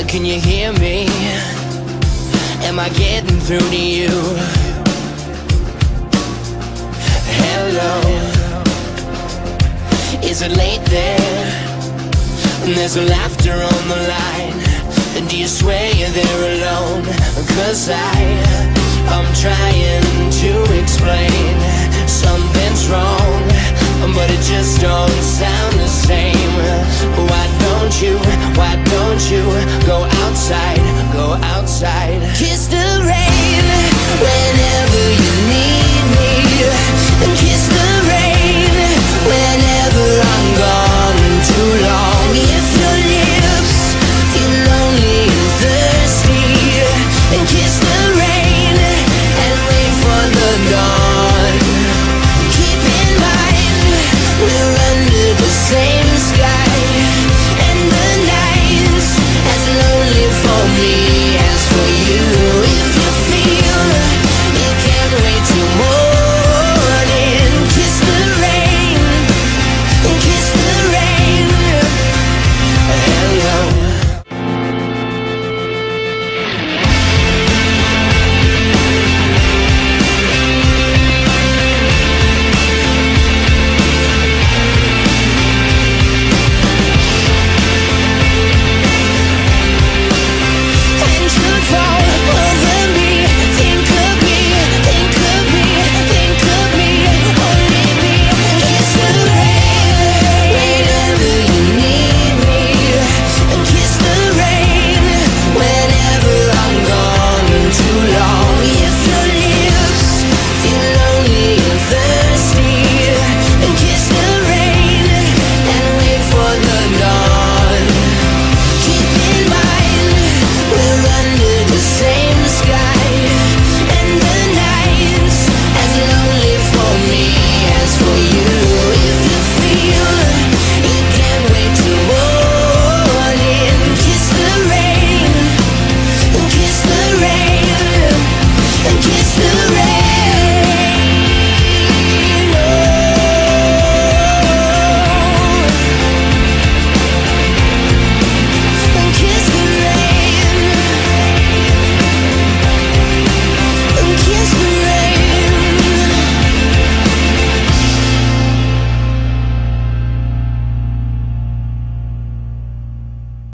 Can you hear me? Am I getting through to you? Hello? Is it late there? And there's laughter on the line. And do you swear you're there alone? 'Cause I'm trying to explain